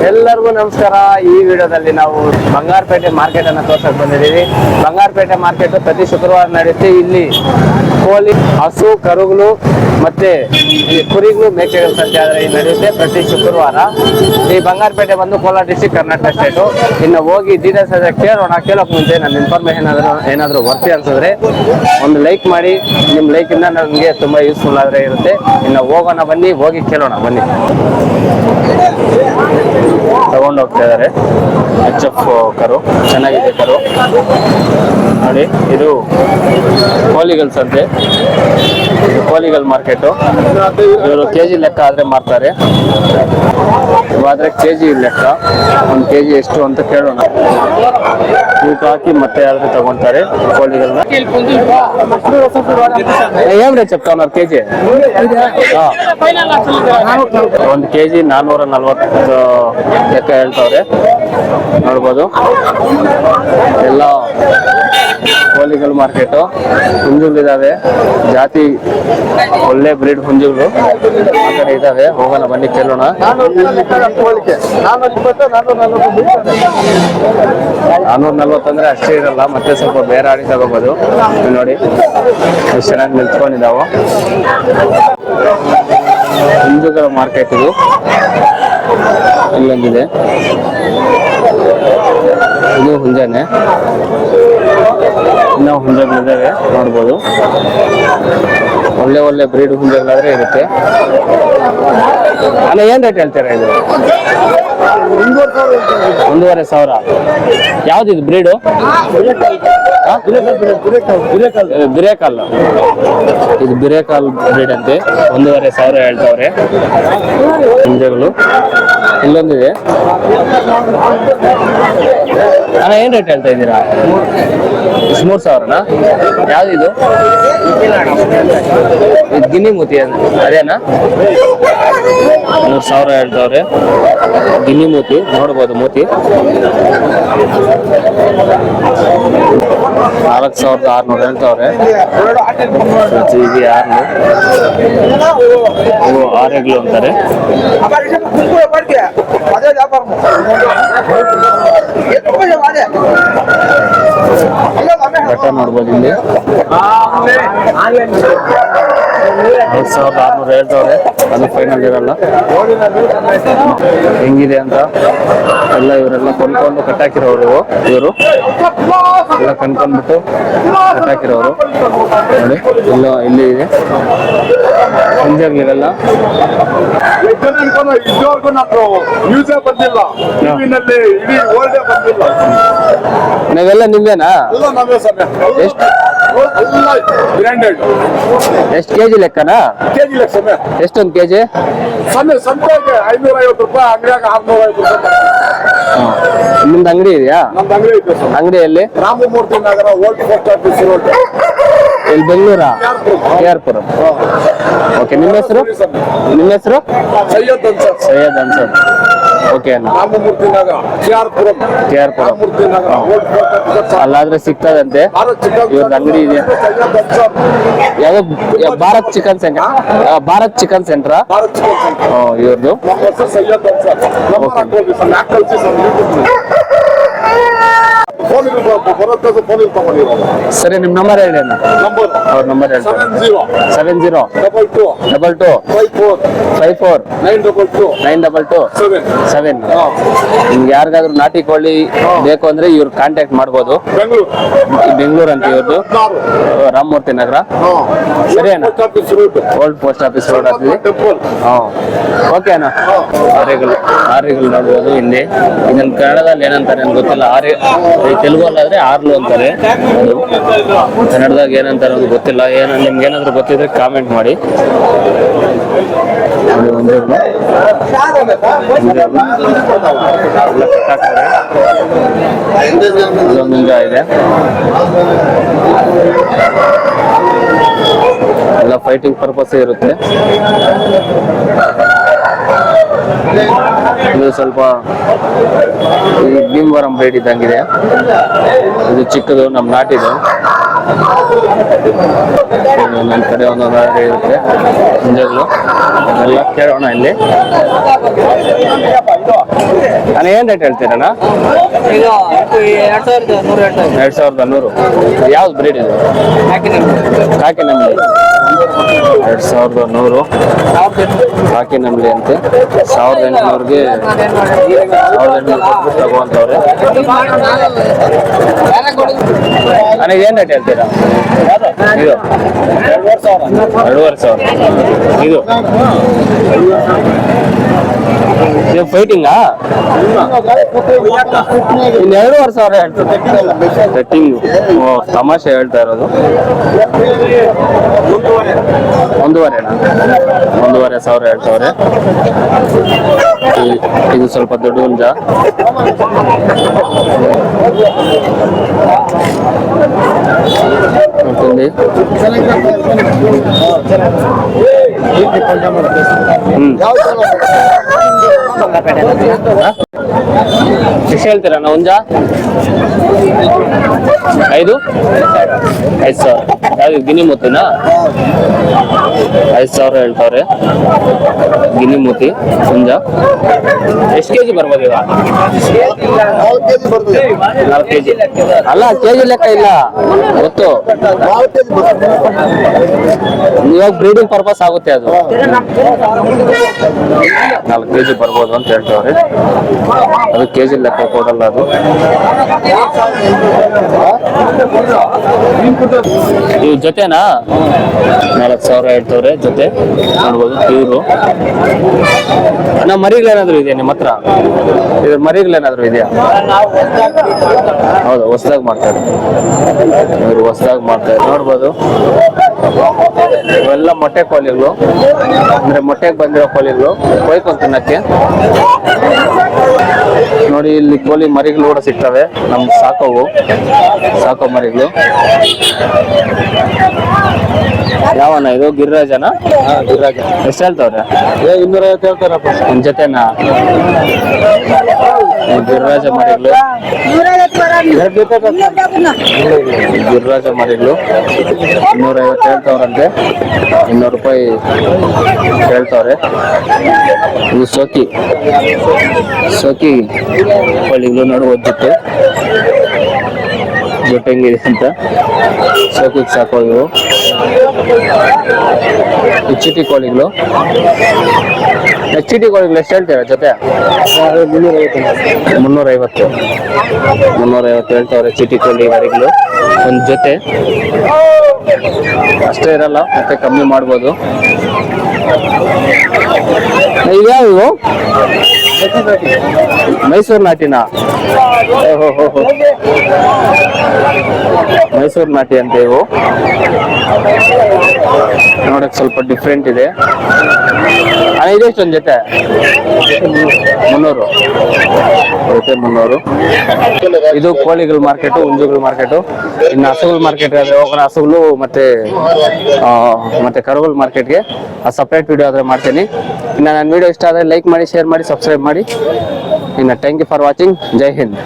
ಎಲ್ಲರಿಗೂ ನಮಸ್ಕಾರ. ಈ ವಿಡಿಯೋದಲ್ಲಿ ನಾವು ಬಂಗಾರಪೇಟೆ ಮಾರ್ಕೆಟ್ ಅನ್ನ ತೋರ್ಸಕ್ ಬಂದಿದ್ದೀವಿ. ಬಂಗಾರಪೇಟೆ ಮಾರ್ಕೆಟ್ ಪ್ರತಿ ಶುಕ್ರವಾರ ನಡೆಯುತ್ತೆ. ಇಲ್ಲಿ ಕೋಳಿ, ಹಸು, ಕರುಗಳು ಮತ್ತೆ ಕುರಿಗಳು, ಮೇಕೆಗಳು ಸಂತೆ ನಡೆಯುತ್ತೆ ಪ್ರತಿ ಶುಕ್ರವಾರ. ಈ ಬಂಗಾರಪೇಟೆ ಬಂದು ಕೋಲಾರ ಡಿಸ್ಟ್ರಿಕ್ಟ್, ಕರ್ನಾಟಕ ಸ್ಟೇಟು. ಇನ್ನು ಹೋಗಿ ಡೀಟೇಲ್ಸ್ ಕೇಳೋಣ. ಕೇಳೋಕ್ ಮುಂಚೆ ನನ್ನ ಇನ್ಫಾರ್ಮೇಶನ್ ಏನಾದರೂ ವರ್ತಿ ಅನ್ಸಿದ್ರೆ ಒಂದು ಲೈಕ್ ಮಾಡಿ. ನಿಮ್ಮ ಲೈಕ್ ಇಂದ ನನಗೆ ತುಂಬಾ ಯೂಸ್ಫುಲ್ ಆದ್ರೆ ಇರುತ್ತೆ. ಇನ್ನು ಹೋಗೋಣ, ಬನ್ನಿ, ಹೋಗಿ ಕೇಳೋಣ ಬನ್ನಿ. ತಗೊಂಡು ಹೋಗ್ತಾ ಇದಾರೆ HF ಕರು. ಚೆನ್ನಾಗಿದೆ ಕರು ನೋಡಿ. ಇದು ಕೋಳಿಗಳ ಸಂತೆ, ಇದು ಕೋಳಿಗಳ ಮಾರ್ಕೆಟು. ಇವರು ಕೆಜಿ ಲೆಕ್ಕ ಆದ್ರೆ ಮಾರ್ತಾರೆ. ಇವಾದ್ರೆ ಕೆಜಿ ಲೆಕ್ಕ, 1 kg ಎಷ್ಟು ಅಂತ ಕೇಳೋಣ. ತೂಕ ಹಾಕಿ ಮತ್ತೆ ಆದ್ರೆ ತಗೊಂತಾರೆ ಕೋಳಿಗಳನ್ನ. ಏನ್ ರೇಟ್ ಚೆಪ್ತಾವ್ ಕೆಜಿ? 1 kg 440 ಲೆಕ್ಕ ಹೇಳ್ತಾವ್ರೆ. ನೋಡ್ಬೋದು ಎಲ್ಲ ಕೋಳಿಗಳ ಮಾರ್ಕೆಟು. ಹುಂಜುಗಳಿದಾವೆ, ಜಾತಿ ಒಳ್ಳೆ ಬ್ರೀಡ್ ಹುಂಜುಗಳು ಆ ಕಡೆ ಇದಾವೆ. ಹೋಗೋಣ ಬನ್ನಿ, ಕೇಳೋಣ. 440 ಅಂದ್ರೆ ಅಷ್ಟೇ ಇರಲ್ಲ, ಮತ್ತೆ ಸ್ವಲ್ಪ ಬೇರೆ ಆಡಿ ತಗೋಬಹುದು. ನೋಡಿ ಎಷ್ಟು ಚೆನ್ನಾಗಿ ನಿಲ್ತ್ಕೊಂಡಿದ್ದಾವೆ ಹುಂಜುಗಳ ಮಾರ್ಕೆಟ್ ಇದು. ಇಲ್ಲೊಂದಿದೆ, ಇದು ಹುಂಜಾನೆ. ಇನ್ನೂ ಹುಂಜಗಳಿದ್ದಾವೆ ನೋಡ್ಬೋದು. ಒಳ್ಳೆ ಒಳ್ಳೆ ಬ್ರೀಡ್ ಹುಂಜಗಳಾದ್ರೆ ಇರುತ್ತೆ. ಅಲ್ಲ, ಏನ್ ರೇಟ್ ಹೇಳ್ತೀರಾ ಇದು? 1,500. ಯಾವ್ದಿದು ಬ್ರೀಡು? ಬಿರೇಕಾಲ್. ಇದು ಬಿರೇಕಾಲ್ ಬ್ರೀಡ್ ಅಂತೆ. 1,500 ಹೇಳ್ತಾವ್ರೆ ಹುಂಜಗಳು. ಇಲ್ಲೊಂದಿದೆ. ಅಣ್ಣ, ಏನ್ ರೇಟ್ ಹೇಳ್ತಾ ಇದ್ದೀರಾ? 3,000ನಾ? ಯಾವ್ದಿದು? ಇದು ಗಿನಿ ಮೂತಿ ಅದೇನಾ? 3,000 ಹೇಳ್ತಾವ್ರೆ. ಗಿನಿ ಮೂತಿ ನೋಡ್ಬೋದು. ಮೂತಿ 4,600 ಹೇಳ್ತಾವ್ರೆ. ಇವು ಆರೆಗಳು ಅಂತಾರೆ. ಬೆಟ್ಟ ನೋಡ್ಬೋದು ಇಲ್ಲಿ. 4,600 ಹೇಳ್ತಾವ್ರೆ. ಅದು ಫೈನಲ್ ಇರಲ್ಲ. ಹೆಂಗಿದೆ ಅಂತ ಎಲ್ಲ ಇವರೆಲ್ಲ ಕೊಂಡ್ಕೊಂಡು ಕಟ್ಟಾಕಿರೋರು. ಇವರು ಎಲ್ಲ ಕಣ್ಕೊಂಡ್ಬಿಟ್ಟು ಕಟ್ಟಾಕಿರೋರು ನೋಡಿ. ಇಲ್ಲಿ ಇದೆ ಹುಂಜಗಳಿರಲ್ಲ. ನಾವೆಲ್ಲ ನಿಮ್ದೇನಾ? ಎಷ್ಟು ಕೆಜಿ ಲೆಕ್ಕನಾ? ಕೆಜಿ ಲೆಕ್ಕ. ಎಷ್ಟೊಂದು ಕೆಜಿ? 550 ರೂಪಾಯಿ, ಅಂಗಡಿಯಾಗ 650 ರೂಪಾಯಿ. ನಿಮ್ದು ಅಂಗಡಿ ಇದೆಯಾ? ನಮ್ದು ಅಂಗಡಿ ಇದೆ ಸರ್. ಅಂಗಡಿಯಲ್ಲಿ Ramamurthy Nagar, old post office road, ಇಲ್ಲಿ ಬೆಂಗಳೂರ KR ಪುರಂ. ಓಕೆ, ನಿಮ್ಮ ಹೆಸರು? ನಿಮ್ಮ ಹೆಸರು? ಸೈಯದ್ ಅನ್ಸರ್. ಸೈಯದ್ ಅನ್ಸರ್. ಓಕೆ ಅಣ್ಣ. Ramamurthy Nagar, KR Puram. Ramamurthy Nagar, old post office. ಅಲ್ಲಾದ್ರೆ ಸಿಗ್ತದಂತೆ. ಇವ್ರದ್ದು ಅಂಗಡಿ ಇದೆ. ಯಾವ್ದು? Bharat chicken centre. Bharat chicken ಸೆಂಟ್ರಾ? ಇವ್ರದ್ದು. ಸೈಯದ್ ಅನ್ಸರ್. ಸರಿ, ನಿಮ್ ನಂಬರ್ ಹೇಳಿ ಅಣ್ಣ. ಅವ್ರ ನಂಬರ್ ಹೇಳಿ. 70-52-54-922-7. ನಿಮ್ಗೆ ಯಾರಿಗಾದ್ರೂ ನಾಟಿ ಕೋಳಿ ಬೇಕು ಅಂದ್ರೆ ಇವ್ರ ಕಾಂಟ್ಯಾಕ್ಟ್ ಮಾಡ್ಬೋದು. ಬೆಂಗಳೂರು ಅಂತ ಇವ್ರದ್ದು, ರಾಮಮೂರ್ತಿ ನಗರ. ಸರಿ ಅಣ್ಣ, ಓಲ್ಡ್ ಪೋಸ್ಟ್ ಆಫೀಸ್ ರೋಡ್ ಆಗ್ತದೆ. ಓಕೆ ಅಣ್ಣ. ಆರಿಗಳು ನೋಡ್ಬೋದು ಇಲ್ಲಿ. ಇದನ್ನ ಕನ್ನಡದಲ್ಲಿ ಏನಂತಾರೆ ಅಂತ ಗೊತ್ತಿಲ್ಲ. ತೆಲುಗು ಅಲ್ಲಾದ್ರೆ ಆರ್ಲು ಅಂತಾರೆ. ಅದು ಕನ್ನಡದಾಗ ಏನಂತಾರೆ ಅಂತ ಗೊತ್ತಿಲ್ಲ. ನಿಮ್ಗೆ ಏನಾದ್ರು ಗೊತ್ತಿದ್ರೆ ಕಾಮೆಂಟ್ ಮಾಡಿ. ಒಂದು ಮುಂಜಾ ಇದೆ. ಎಲ್ಲ ಫೈಟಿಂಗ್ ಪರ್ಪಸ್ ಇರುತ್ತೆ. ಇದು ಸ್ವಲ್ಪ ಈ ಭೀಮವರಂ ಬ್ರೀಡ್ ಇದ್ದಂಗಿದೆ. ಇದು ಚಿಕ್ಕದು, ನಮ್ಮ ನಾಟಿದು. ನನ್ನ ಕಡೆ ಒಂದೊಂದು ಇರುತ್ತೆ ಮುಂಜಾಗ್ಲು ಎಲ್ಲ ಕೇಳೋಣ ಇಲ್ಲಿ. ನಾನು ಏನ್ ರೇಟ್ ಹೇಳ್ತೀರಣ್ಣ? ಈಗ 2100. ಯಾವ್ದು ಬ್ರೀಡ್ ಇದು? ಕಾಕಿ ನಮ್ಲಿ 2100 ಕಾಕಿ ನಮ್ಲಿ ಅಂತೆ. 1800ಗೆ 1800 ಕೊಟ್ಬಿಟ್ಟು ತಗೋಂತವ್ರೆ. ನನಗೆ ಏನ್ ರೇಟ್ ಹೇಳ್ತೀರಾ? ಇದು 2500. ಇದು ಫೈಟಿಂಗಾ? ಇನ್ನು 2500 ಹೇಳ್ತಾರೆ ಸೆಟ್ಟಿಂಗು. ತಮಾಷೆ ಹೇಳ್ತಾ ಇರೋದು. 1,500 ಹೇಳ್ತವ್ರೆ. ಇದು ಸ್ವಲ್ಪ ದೊಡ್ಡ ಹುಂಜ. ನೋಡ್ತೀನಿ. ಎಷ್ಟು ಹೇಳ್ತೀರಾ ನಾ ಹುಂಜ? 5,000. ಯಾವ್ದು ಗಿನಿ ಮೂತಿನಾ? 5,000 ಹೇಳ್ತವ್ರೆ ಗಿನಿ ಮೂತಿ ಹುಂಜ. ಎಷ್ಟು ಕೆಜಿ ಬರ್ಬೋದು ಇವಾಗ? 4 ಕೆಜಿ. ಅಲ್ಲ ಕೆಜಿ ಲೆಕ್ಕ ಇಲ್ಲ ಗೊತ್ತು. ಇವಾಗ ಬ್ರೀಡಿಂಗ್ ಪರ್ಪಸ್ ಆಗುತ್ತೆ ಅದು. 4 ಕೆಜಿ ಬರ್ಬೋದು ಅಂತ ಹೇಳ್ತವ್ರೆ. ಅದು ಕೆಜಿ ಲೆಕ್ಕ ಕೊಡಲ್ಲ ಅದು. ಇವ್ ಜೊತೆನಾ? 4,000 ಹೇಳ್ತವ್ರೆ ಜೊತೆ. ನೋಡ್ಬೋದು ಪ್ಯೂರು. ಮರಿಗಳೇನಾದ್ರು ಇದೆಯಾ ನಿಮ್ಮ ಹತ್ರ? ಇದ್ರ ಮರಿಗಳೇನಾದ್ರು ಇದೆಯಾ? ಹೌದು, ಹೊಸದಾಗಿ ಮಾಡ್ತಾರೆ ಇವರು, ಹೊಸದಾಗಿ ಮಾಡ್ತಾರೆ. ನೋಡ್ಬೋದು ಇವೆಲ್ಲ ಮೊಟ್ಟೆ ಕೋಳಿಗಳು, ಅಂದ್ರೆ ಮೊಟ್ಟೆಗೆ ಬಂದಿರೋ ಕೋಳಿಗಳು ಕೊಯ್ಕೊಂಡು ತಿನ್ನಕ್ಕೆ. ನೋಡಿ ಇಲ್ಲಿ ಕೋಳಿ ಮರಿಗಳು ಕೂಡ ಸಿಗ್ತವೆ ನಮ್ಗೆ. ಸಾಕೋ ಮರಿಗಳು. ಯಾವನ ಇದು? ಗಿರಿರಾಜನ? ಗಿರಿರಾಜ. ಎಷ್ಟು ಹೇಳ್ತವ್ರೆ? 250 ಹೇಳ್ತಾರಪ್ಪ. ಒಂದ್ ಜೊತೆನಾ? ಗಿರಿರಾಜ ಮರಿಗಳು. ಗಿರಿರಾಜ ಮರಿಗಳು 250 ಹೇಳ್ತವ್ರಂತೆ. 200 ರೂಪಾಯಿ ಹೇಳ್ತವ್ರೆ. ಇದು ಸೋಕಿ ಕೋಳಿಗಳು. ನೋಡಿ ಒದ್ದಿತ್ತು ಜೊತೆ ಹೆಂಗಿದೆ ಅಂತ. ಸೋಕಿಗೆ ಸಾಕೋ ಇವು. ಚಿಟಿ ಕೋಳಿಗಳು. ಚಿಟಿ ಕೋಳಿಗಳು ಎಷ್ಟು ಹೇಳ್ತೀರಾ ಜೊತೆ? 350 ಹೇಳ್ತವ್ರೆ ಚಿಟಿ ಕೋಳಿ ಮರಿಗಳು ಒಂದು ಜೊತೆ. ಅಷ್ಟೇ ಇರಲ್ಲ, ಮತ್ತೆ ಕಮ್ಮಿ ಮಾಡ್ಬೋದು. ಇವ್ಯಾವು? ಮೈಸೂರು ನಾಟಿನ? ಮೈಸೂರು ನಾಟಿ ಅಂತ ಇವು. ನೋಡಕ್ ಸ್ವಲ್ಪ ಡಿಫ್ರೆಂಟ್ ಇದೆ. ಇದೆಷ್ಟೊಂದು ಜೊತೆ? 300 ಜೊತೆ 300. ಇದು ಕೋಳಿಗಳ ಮಾರ್ಕೆಟು, ಹುಂಜುಗಳ ಮಾರ್ಕೆಟು. ಇನ್ನು ಹಸುಗಳ ಮಾರ್ಕೆಟ್ ಆದ್ರೆ ಹೋಗೋಣ. ಹಸುಗಳು ಮತ್ತೆ ಕರುಗಳ ಮಾರ್ಕೆಟ್ಗೆ ಸಪ್ರೇಟ್ ವಿಡಿಯೋ ಆದ್ರೆ ಮಾಡ್ತೀನಿ. ಇನ್ನು ನನ್ನ ವಿಡಿಯೋ ಇಷ್ಟ ಆದರೆ ಲೈಕ್ ಮಾಡಿ, ಶೇರ್ ಮಾಡಿ, ಸಬ್ಸ್ಕ್ರೈಬ್ ಮಾಡಿ. ಇನ್ನು thank you for watching. Jai Hind.